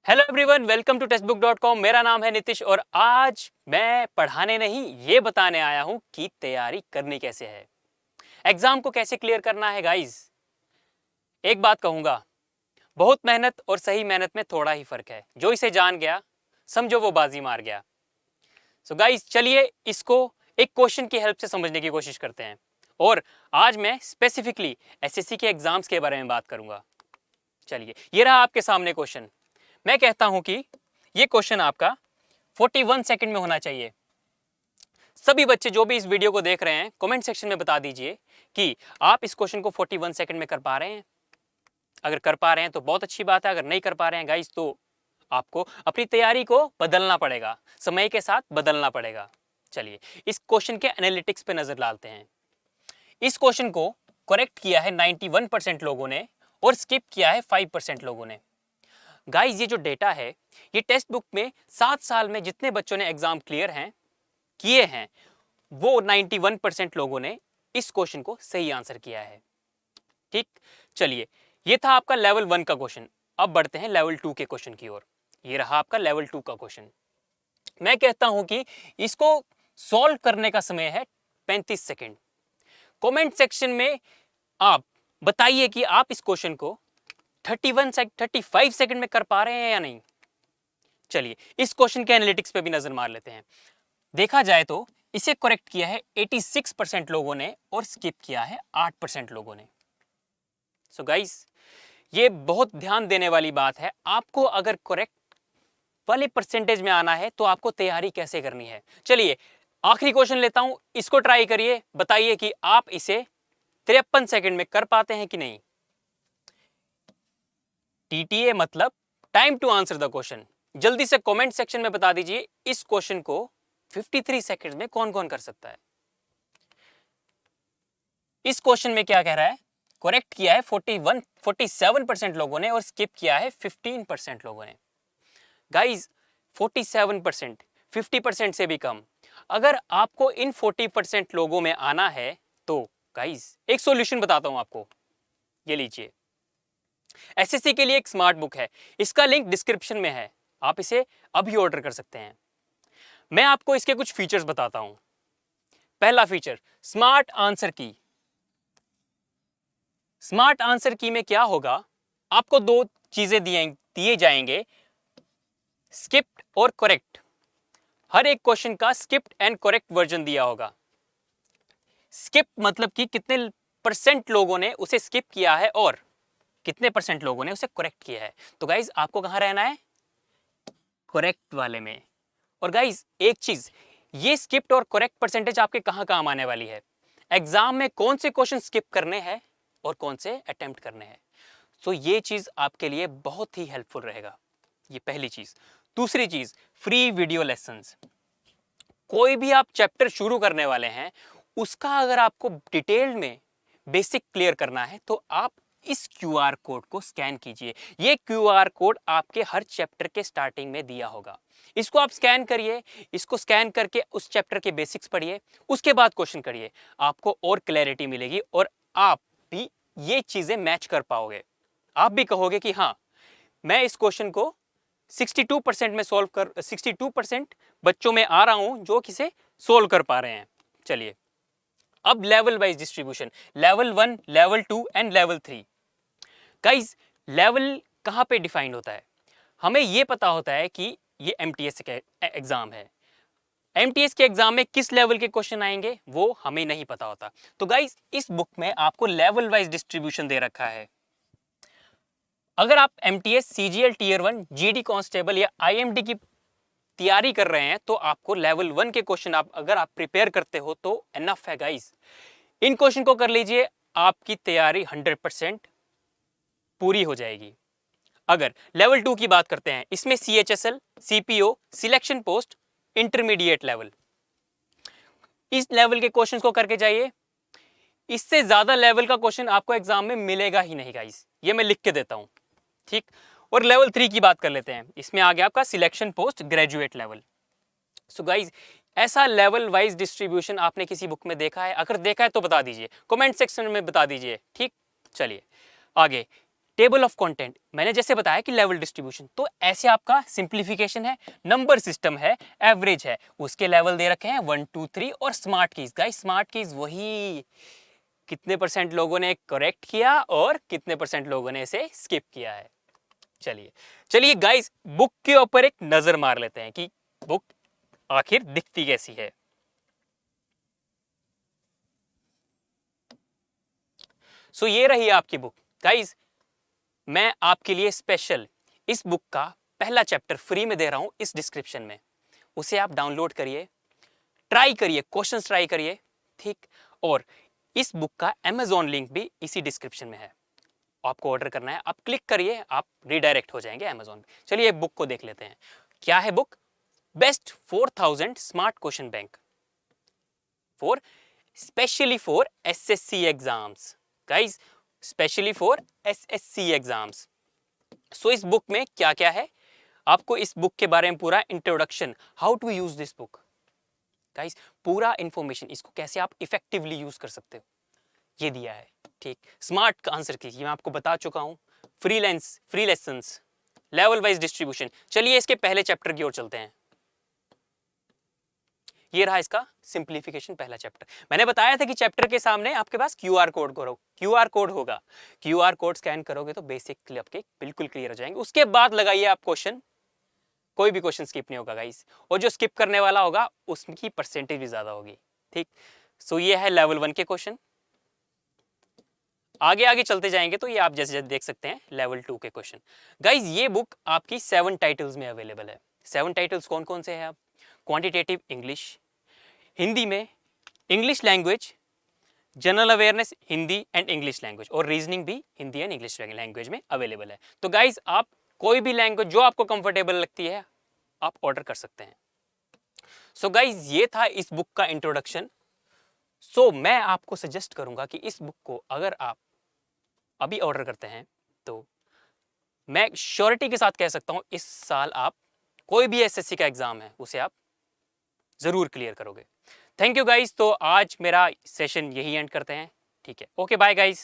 Hello everyone, welcome to textbook dot com. मेरा नाम है नितिश और आज मैं पढ़ाने नहीं ये बताने आया हूं कि तैयारी करनी कैसे है, एग्जाम को कैसे क्लियर करना है। गाइस, एक बात कहूंगा, बहुत मेहनत और सही मेहनत में थोड़ा ही फर्क है। जो इसे जान गया समझो वो बाजी मार गया। सो गाइस, चलिए इसको एक क्वेश्चन की हेल्प से समझने की कोशिश करते हैं। और आज मैं स्पेसिफिकली एसएससी के एग्जाम्स के बारे में बात करूंगा। चलिए, ये रहा आपके सामने क्वेश्चन। मैं कहता हूं कि ये क्वेश्चन आपका 41 सेकंड में होना चाहिए। सभी बच्चे जो भी इस वीडियो को देख रहे हैं, कमेंट सेक्शन में बता दीजिए कि आप इस क्वेश्चन को 41 सेकंड में कर पा रहे हैं। अगर कर पा रहे हैं तो बहुत अच्छी बात है। अगर नहीं कर पा रहे हैं गाइस, तो आपको अपनी तैयारी को बदलना पड़ेगा, समय के साथ बदलना पड़ेगा। चलिए इस क्वेश्चन के एनालिटिक्स पे नजर डालते हैं। इस क्वेश्चन को करेक्ट किया है 91% लोगों ने और स्किप किया है 5% लोगों ने। गाइस, ये जो डेटा है, ये टेक्स्ट बुक में 7 साल में जितने बच्चों ने एग्जाम क्लियर हैं किए हैं, वो 91% लोगों ने इस क्वेश्चन को सही आंसर किया है। ठीक, चलिए ये था आपका लेवल 1 का क्वेश्चन। अब बढ़ते हैं लेवल 2 के क्वेश्चन की ओर। ये रहा आपका लेवल 2 का क्वेश्चन। मैं कहता हूं कि इसको सॉल्व करने का समय है 35 सेकंड। कमेंट सेक्शन में आप बताइए कि आप इस क्वेश्चन को 35 सेकंड में कर पा रहे हैं या नहीं। चलिए इस क्वेश्चन के एनालिटिक्स पे भी नजर मार लेते हैं। देखा जाए तो इसे करेक्ट किया है 86% लोगों ने और स्किप किया है 8% लोगों ने। सो गाइस, ये बहुत ध्यान देने वाली बात है। आपको अगर करेक्ट वाले परसेंटेज में आना है तो आपको तैयारी कैसे करनी है। चलिए आखिरी क्वेश्चन लेता हूं, इसको ट्राई करिए, बताइए कि आप इसे 53 सेकंड में कर पाते हैं कि नहीं। टीटीए मतलब time to answer the question. जल्दी से कमेंट सेक्शन में बता दीजिए इस क्वेश्चन को 53 सेकंड में कौन कौन कर सकता है। इस क्वेश्चन में क्या कह रहा है, करेक्ट किया है 47% लोगों ने और स्किप किया है 15% लोगों ने। गाइस, 47%, 50% से भी कम। अगर आपको इन 40% लोगों में आना है तो गाइस एक सॉल्यूशन बताता हूं आपको। ये लीजिए, एसएससी के लिए एक स्मार्ट बुक है, इसका लिंक डिस्क्रिप्शन में है, आप इसे अभी ऑर्डर कर सकते हैं। मैं आपको इसके कुछ फीचर्स बताता हूं। पहला फीचर, स्मार्ट आंसर की। स्मार्ट आंसर की में क्या होगा, आपको दो चीजें दिए जाएंगे, स्किप्ड और करेक्ट। हर एक क्वेश्चन का स्किप्ड एंड करेक्ट वर्जन दिया होगा। स्किप मतलब कि कितने परसेंट लोगों ने उसे स्किप किया है और कितने परसेंट लोगों ने उसे करेक्ट किया है। तो गाइज आपको कहां रहना है, करेक्ट वाले में। और गाइज एक चीज, ये स्किप्ड और करेक्ट परसेंटेज आपके कहां काम आने वाली है, एग्जाम में कौन से क्वेश्चन स्किप करने हैं और कौन से अटेम्प्ट करने हैं। सो ये चीज आपके लिए बहुत ही हेल्पफुल रहेगा। ये पहली चीज। दूसरी चीज, फ्री वीडियो लेसन्स। कोई भी आप चैप्टर शुरू करने वाले हैं, उसका अगर आपको डिटेल में बेसिक क्लियर करना है तो आप इस क्यूआर कोड को स्कैन कीजिए। ये क्यूआर कोड आपके हर चैप्टर के स्टार्टिंग में दिया होगा। इसको आप स्कैन करिए, इसको स्कैन करके उस चैप्टर के बेसिक्स पढ़िए, उसके बाद क्वेश्चन करिए, आपको और क्लैरिटी मिलेगी और आप भी ये चीजें मैच कर पाओगे। आप भी कहोगे कि हाँ, मैं इस क्वेश्चन को 62% में सॉल्व कर 62% बच्चों में आ रहा हूं जो किसे सोल्व कर पा रहे हैं। चलिए अब level wise distribution, level 1, level 2 and level 3। Guys, level कहां पे डिफाइंड होता है, हमें यह पता होता है कि ये एमटीएस का एग्जाम है। एमटीएस के एग्जाम में किस लेवल के क्वेश्चन आएंगे वो हमें नहीं पता होता। तो गाइस इस बुक में आपको लेवल वाइज डिस्ट्रीब्यूशन दे रखा है। अगर आप MTS, CGL tier 1, GD constable या आईएमडी की तैयारी कर रहे हैं तो आपको लेवल 1 के क्वेश्चन अगर आप प्रिपेयर करते हो तो एनफ है गाइस। इन क्वेश्चन को कर लीजिए, आपकी तैयारी 100% पूरी हो जाएगी। अगर लेवल 2 की बात करते हैं, इसमें CHSL, CPO, selection post, intermediate level, इस लेवल के क्वेश्चंस को करके जाइए। इससे ज्यादा लेवल का क्वेश्चन आपको एग्जाम में मिलेगा ही नहीं गाइस, ये मैं लिख के देता हूं। ठीक, और लेवल 3 की बात कर लेते हैं। इसमें आ गया आपका selection post graduate level. So guys, ऐसा लेवल वाइज डिस्ट्रीब्यूशन आपने किसी बुक में देखा है? अगर देखा है तो बता दीजिए, कमेंट सेक्शन में बता दीजिए। ठीक, चलिए आगे। टेबल ऑफ कंटेंट, मैंने जैसे बताया कि लेवल डिस्ट्रीब्यूशन, तो ऐसे आपका सिंप्लीफिकेशन है, नंबर सिस्टम है, एवरेज है, उसके लेवल दे रखे हैं 1 2 3 और smart keys. Guys smart keys वही कितने परसेंट लोगों ने करेक्ट किया और कितने परसेंट लोगों ने इसे स्किप किया है। चलिए चलिए गाइस बुक के ऊपर एक नजर मार लेते हैं कि बुक आखिर दिखती कैसी है। सो ये रही आपकी बुक। गाइस मैं आपके लिए स्पेशल इस बुक का पहला चैप्टर फ्री में दे रहा हूं इस डिस्क्रिप्शन में, उसे आप डाउनलोड करिए, ट्राई करिए, क्वेश्चंस ट्राई करिए, ठीक। और इस बुक का Amazon लिंक भी इसी डिस्क्रिप्शन में है, आपको ऑर्डर करना है, आप क्लिक करिए, आप रिडायरेक्ट हो जाएंगे Amazon पे। चलिए बुक को देख लेते हैं। क्या है book? Best 4000 smart question bank for specially for SSC exams. Guys specially for SSC exams. So इस बुक में क्या क्या है, आपको इस बुक के बारे में पूरा introduction, how to use this book, guys पूरा इंफॉर्मेशन, इसको कैसे आप इफेक्टिवली यूज कर सकते हो ये दिया है, ठीक। स्मार्ट का आंसर की मैं आपको बता चुका हूं, free lessons, level wise distribution. चलिए इसके पहले चैप्टर की ओर चलते हैं। ये रहा इसका सिंप्लीफिकेशन पहला चैप्टर। मैंने बताया था कि चैप्टर के सामने आपके पास क्यूआर कोड होगा, क्यूआर कोड स्कैन करोगे तो बेसिकली आपके बिल्कुल क्लियर हो जाएंगे। उसके बाद लगाइए आप क्वेश्चन, कोई भी क्वेश्चन स्किप नहीं होगा गाइस, और जो स्किप करने वाला होगा उसकी परसेंटेज भी ज्यादा होगी, ठीक। सो ये है लेवल 1 के क्वेश्चन। आगे आगे चलते जाएंगे तो ये आप जैसे देख सकते हैं लेवल 2 के क्वेश्चन। गाइस ये बुक आपकी 7 टाइटल्स में अवेलेबल है। 7 टाइटल्स कौन कौन से हैं? आप क्वांटिटेटिव इंग्लिश, हिंदी में, English language, general awareness Hindi and English language, और रीजनिंग भी हिंदी एंड इंग्लिश लैंग्वेज में अवेलेबल है। तो गाइज आप कोई भी लैंग्वेज जो आपको कंफर्टेबल लगती है आप ऑर्डर कर सकते हैं। सो गाइज ये था इस बुक का इंट्रोडक्शन। सो मैं आपको सजेस्ट करूंगा कि इस बुक को अगर आप अभी ऑर्डर करते हैं तो मैं श्योरिटी के साथ कह सकता हूं इस साल आप कोई भी SSC का एग्जाम है उसे आप जरूर क्लियर करोगे। Thank you guys. तो आज मेरा सेशन यही एंड करते हैं, ठीक है। Okay bye guys.